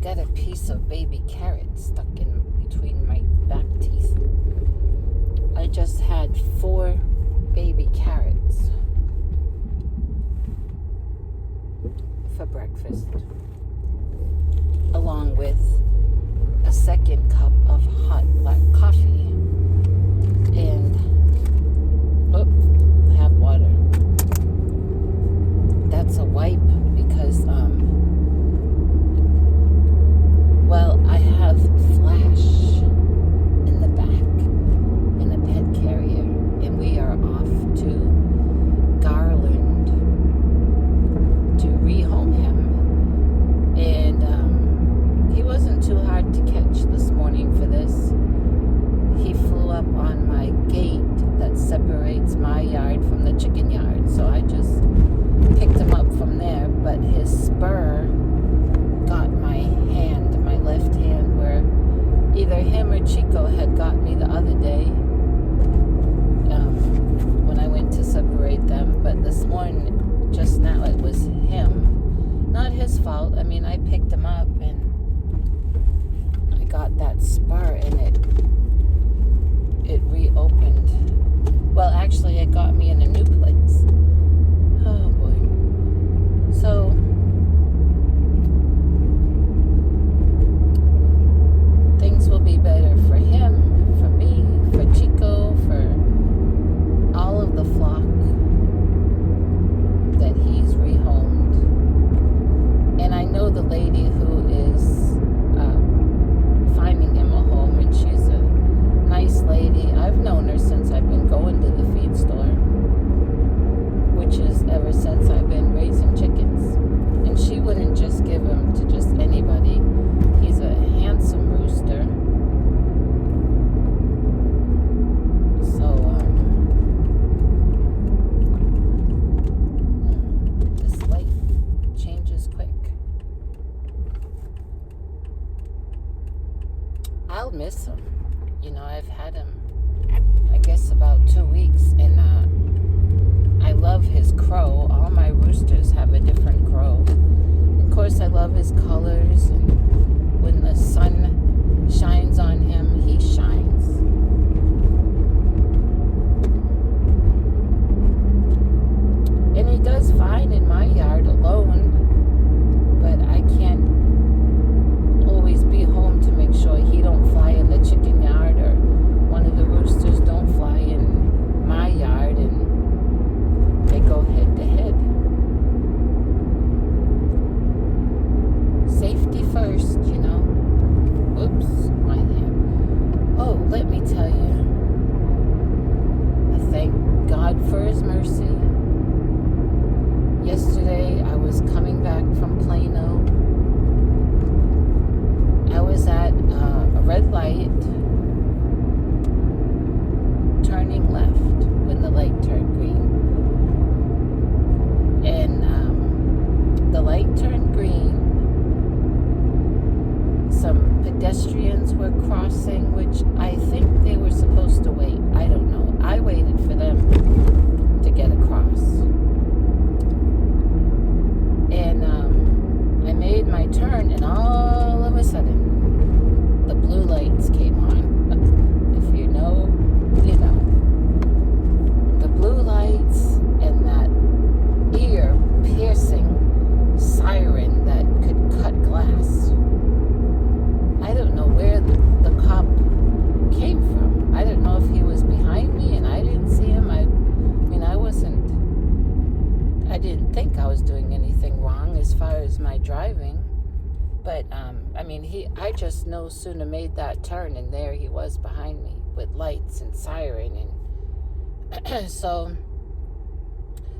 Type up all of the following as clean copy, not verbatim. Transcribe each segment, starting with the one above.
got a piece of baby carrot stuck in between my back teeth. I just had 4 baby carrots for breakfast, along with a second cup of hot black coffee. And I have water. That's a wipe because I have Flash in the back in a pet carrier, and we are off to Garland to rehome him. And he wasn't too hard to catch this morning for this. He flew up on my gate that separates my yard from the chicken yard, so I just picked him up from there, but his spur got my hand, my left hand, where either him or Chico had got me the other day when I went to separate them. But this morning, just now, it was him. Not his fault. I mean, I picked him up and I got that spur and it reopened. Well, actually, it got me in a new place. Oh boy. So things will be better for him, for me, for Chico, for all of the flock that he's rehomed. And I know the lady who is finding him a home, and she's a nice lady. I've known her since I've been going to the feed store, which is ever since I've been raising chickens. And she wouldn't just give him to just anybody. He's a handsome rooster. So, this light changes quick. I'll miss him. You know, I've had him, I guess, about 2 weeks, and I love his crow. All my roosters have a different crow. Of course, I love his colors, and when the sun shines on him, he shines. And he does fine in my yard alone, but I can't always be home to make sure he don't fly in the chicken yard, or one of the roosters don't fly in my yard, and they go head to head. Safety first, you know. Oops, my hand. Oh, let me tell you, I thank God for his mercy. Yesterday, I was coming back from Plano. I was at a red light, turning left when the light turned green. And the light turned green. Some pedestrians were crossing, which I think they were supposed to wait. I don't know. I waited for them to get across. And I made my turn, and all of a sudden, the blue lights came on. If you know, you know. The blue lights and that ear-piercing siren that could cut glass. I don't know where the cop came from. I don't know if he was behind me and I didn't see him. I didn't think I was doing anything wrong as far as my driving. But, I just no sooner made that turn, and there he was behind me with lights and siren. And so,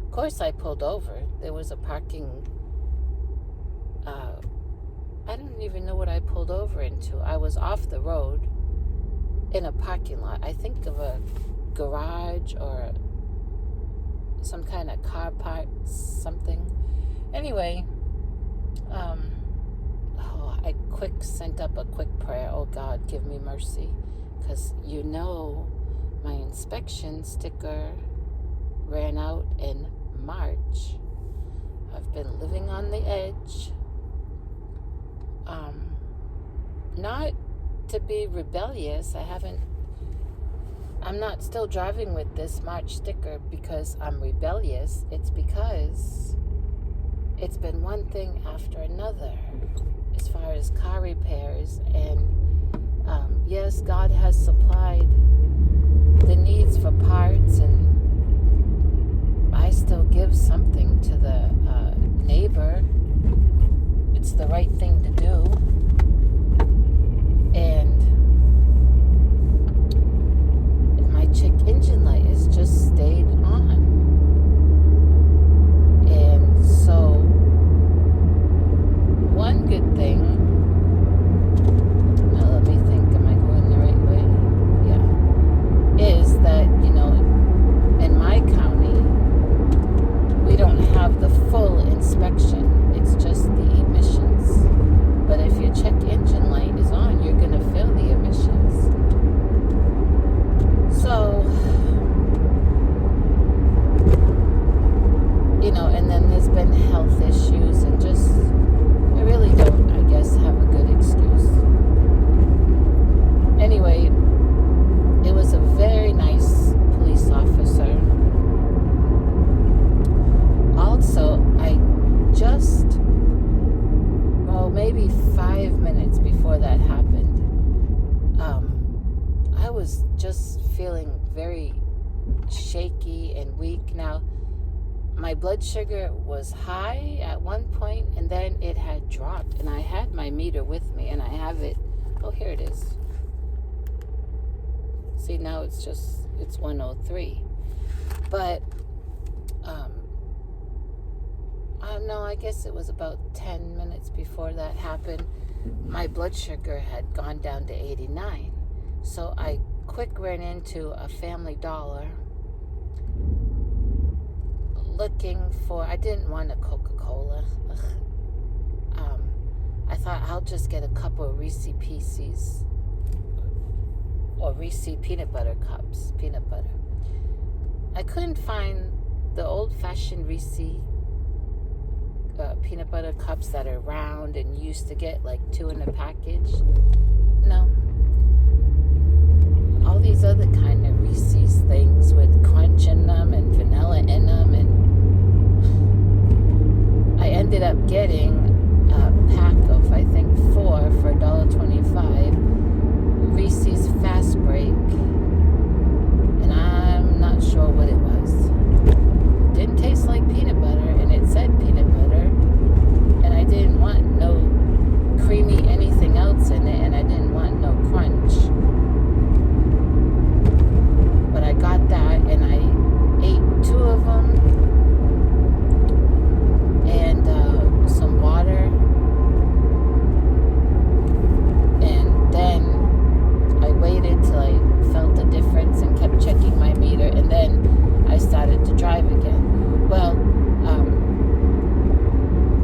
of course, I pulled over. There was a parking, I don't even know what I pulled over into. I was off the road in a parking lot. I think of a garage or some kind of car parts, something. Anyway, I sent up a quick prayer. Oh God, give me mercy, because you know my inspection sticker ran out in March. I've been living on the edge. not to be rebellious. I'm not still driving with this March sticker because I'm rebellious. It's because it's been one thing after another as far as car repairs. And yes, God has supplied the needs for parts, and I still give something to the neighbor. It's the right thing to do. And my check engine light has just stayed on. And so one good thing, now let me think, am I going the right way? Yeah. Is that, in my county, we don't have the full inspection. It's just the emissions. But if your check engine light is on, you're going to feel the emissions. So, and then there's been health issues, and just, I really don't, I guess, have a good excuse. Anyway, it was a very nice police officer. Also, maybe 5 minutes before that happened, I was just feeling very shaky and weak. Now, my blood sugar was high at one point, and then it had dropped, and I had my meter with me, and I have it. Oh, here it is. See, now it's 103. But, no, I guess it was about 10 minutes before that happened. My blood sugar had gone down to 89. So I quick ran into a Family Dollar looking for, I didn't want a Coca-Cola. I thought I'll just get a couple of Reese Pieces or Reese peanut butter cups, peanut butter. I couldn't find the old-fashioned Reese peanut butter cups that are round and you used to get like 2 in a package. No. All these other kind of Reese's things with crunch in them and vanilla in them, and I ended up getting a pack of, I think, 4 for $1.25. Reese's Fast Break, and I'm not sure what it was. Didn't taste like peanut butter, and it said peanut butter, and I didn't want no creamy anything else in it, and I didn't want no crunch. But I got that, and I ate 2 of them, and some water, and then I waited till I felt the difference and kept checking my meter, and then I started to drive again. Well,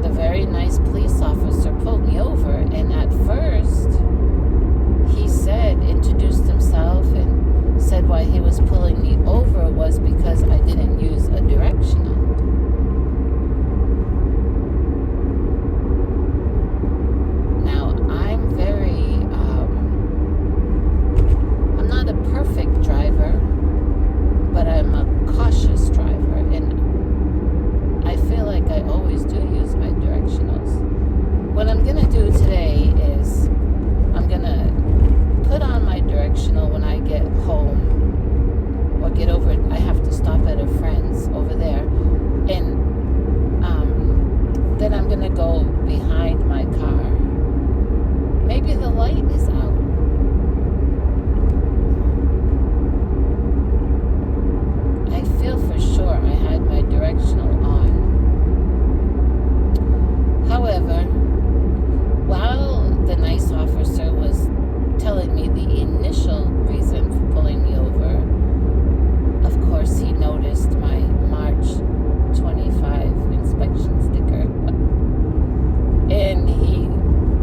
the very nice police officer pulled me over, and at first he introduced himself and said why he was pulling me over was because I didn't use a directional. Now, I'm not a perfect driver, but I'm a cautious driver, and I feel like I always do use my directionals. What I'm going to do today is I'm going to put on my directional when I get home or get over. I have to stop at a friend's over there, and then I'm going to go behind my car. Maybe the light is out. I feel for sure I had my directional on. However, while the nice officer was telling me the initial reason for pulling me over, of course he noticed my March 25 inspection sticker. And he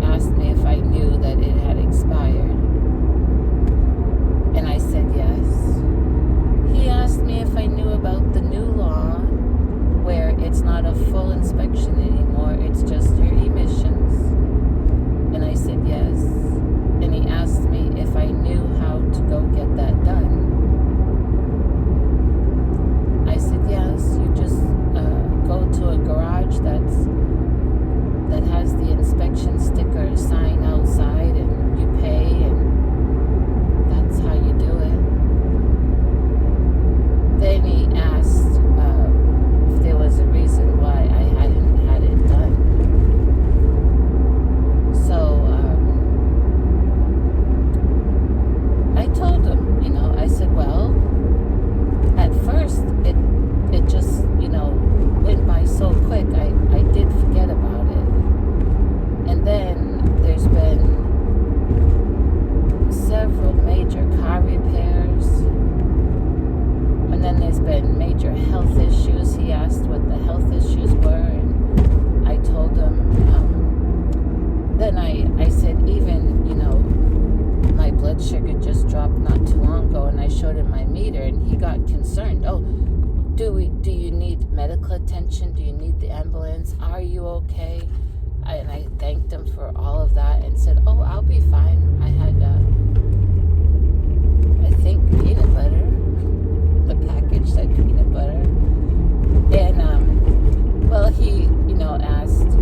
asked me if I knew that it had expired. And I said yes. He asked me if I knew about the new law where it's not a full inspection anymore, it's just your emissions. And I said yes. medical attention? Do you need the ambulance? Are you okay? And I thanked him for all of that and said, oh, I'll be fine. I had, I think, peanut butter. The package said peanut butter. And, well, he, asked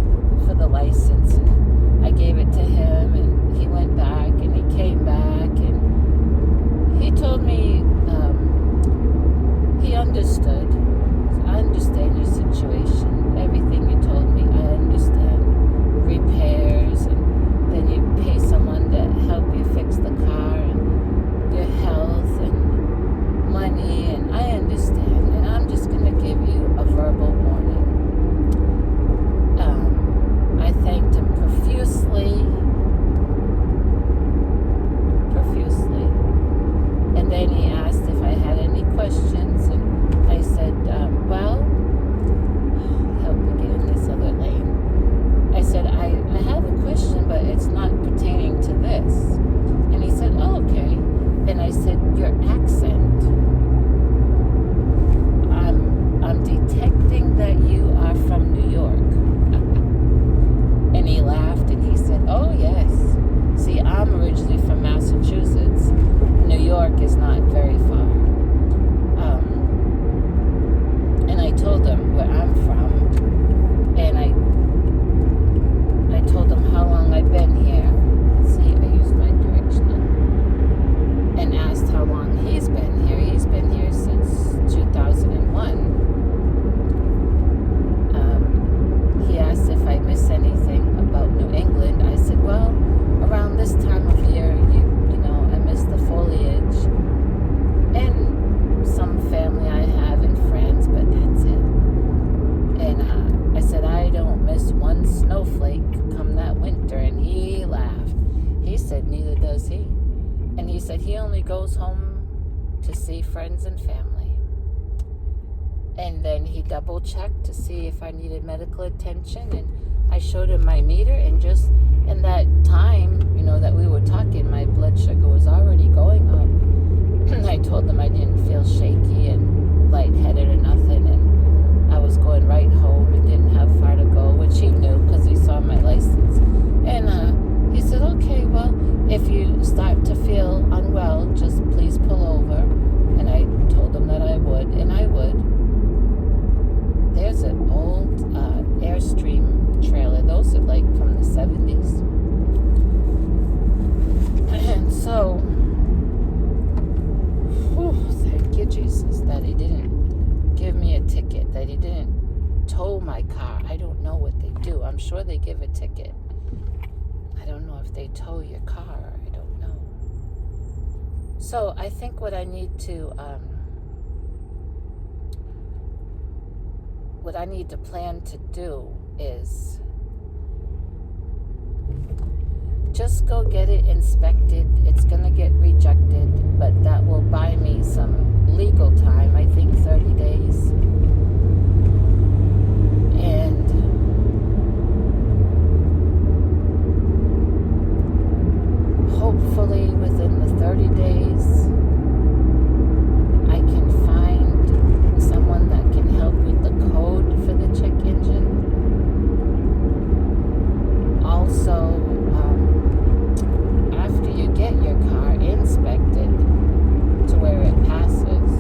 for the license, and I gave it to him, and he went back, and he came back, and he told me he understood. I understand your situation. Everything you told me, I understand. Repairs, and then you pay someone to help you fix the car, and your health, and money, and I understand. And I'm just going to give you a verbal warning. I thanked him profusely. And then he asked if I had any questions, and I said, well, help me get in this other lane. I said, I have a question, but it's not pertaining to this. And he said, oh, okay. And I said, your accent, I'm detecting that you are from New York. And he laughed, and he said, oh, yes. See, I'm originally from Massachusetts. New York is not very far. And I told him where I'm from, and I told him how long I've been here. See, I used my directional. And asked how long he's been here. He's been here since 2001. He asked if I miss anything about New England. I said, well, around this time of year, I miss the foliage and some family I have and friends, but that's it. And I said, I don't miss one snowflake come that winter. And he laughed. He said, neither does he. And he said he only goes home to see friends and family. And then he double checked to see if I needed medical attention, and I showed him my meter, and just in that time, that we were talking, my blood sugar was already going up. I told him I didn't feel shaky and lightheaded or nothing, and I was going right home and didn't have far to go, which he knew because he saw my license. And he said, okay, well, if you start to feel unwell, just please pull over. And I told him that I would, and I would. There's an old Airstream trailer. Those are like from the 70s. And so, thank you, Jesus, that he didn't give me a ticket, that he didn't tow my car. I don't know what they do. I'm sure they give a ticket. I don't know if they tow your car. I don't know. So I think what I need to plan to do is just go get it inspected. It's going to get rejected, but that will buy me some legal time, I think 30 days. And hopefully within the 30 days, I can find someone that can help with the code for the check engine. Also, after you get your car inspected to where it passes,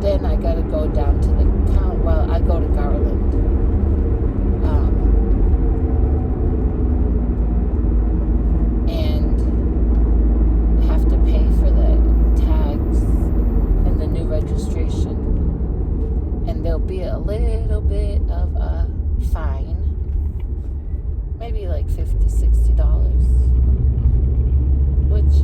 then I gotta go down to the town. Well, I go to Garland. And have to pay for the tags and the new registration. And there'll be a little bit of a fine. Maybe like $50, $60. Which,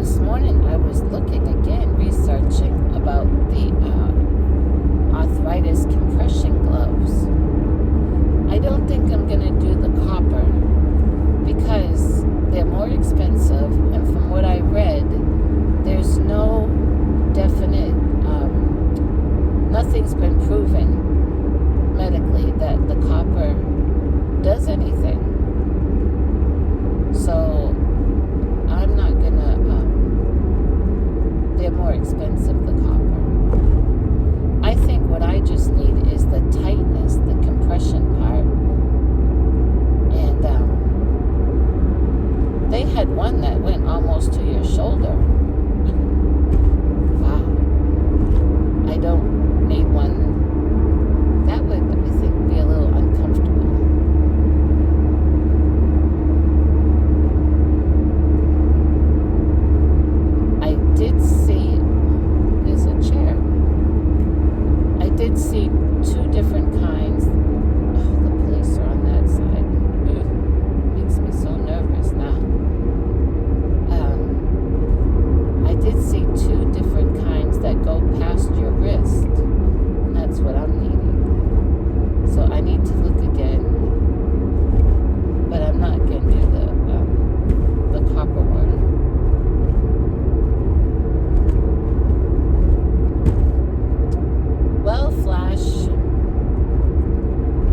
this morning I was looking again, researching about the arthritis compression gloves. I don't think I'm going to do the copper because they're more expensive nothing's been proven medically that the copper does anything. So I'm not gonna, they're more expensive, the copper. I think what I just need is the tightness, the compression part. And they had one that went almost to your shoulder. Wow. I don't need one. That would, I think, be a little uncomfortable. I did see, there's a chair. I did see two different kinds. Oh, the police are on that side. Ugh, makes me so nervous now. I did see two different kinds that go past your wrist. And that's what I'm needing. So I need to look again. But I'm not going to do the copper one. Well, Flash,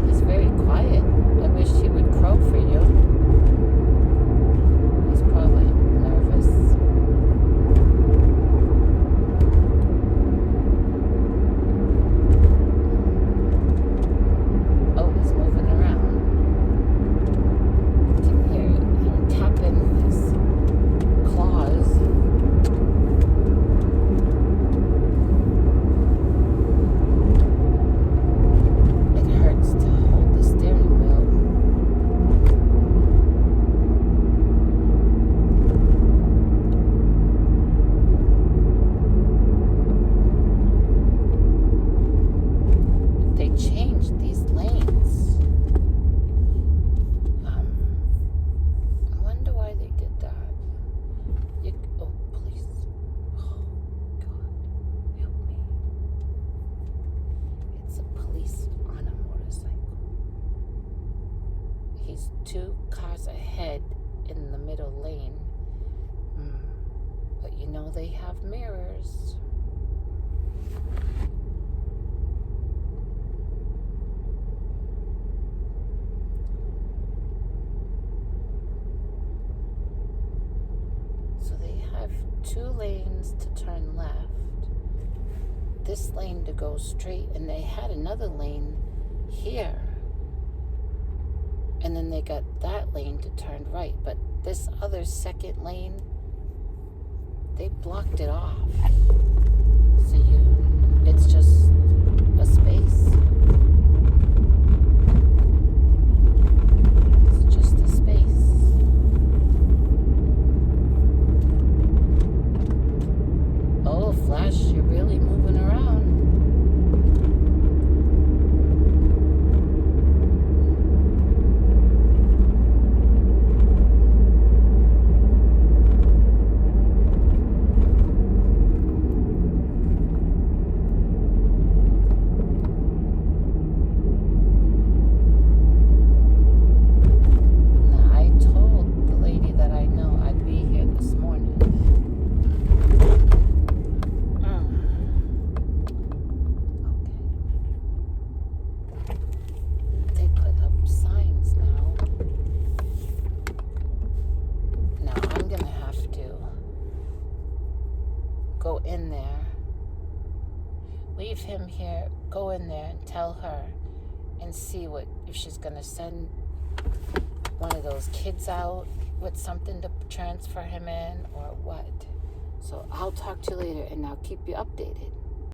he's very quiet. I wish he would crow for you. He's probably nervous. Oh, he's moving around. You can hear him tapping his claws. It hurts to hold the steering wheel. They changed these lanes. I wonder why they did that. Oh, please. Oh, God. Help me. It's a police on a motorcycle. He's 2 cars ahead in the middle lane. But you know they have mirrors. So they have 2 lanes to turn left. This lane to go straight, and they had another lane here. And then they got that lane to turn right. But this other second lane, they blocked it off. So it's just a space. It's just a space. Oh, Flash, you're really moving around. Now, I told the lady that I know I'd be here this morning. Okay. They put up signs now. Now I'm gonna have to go in there, leave him here, go in there and tell her and see if she's gonna send one of those kids out with something to transfer him in or what. So I'll talk to you later, and I'll keep you updated.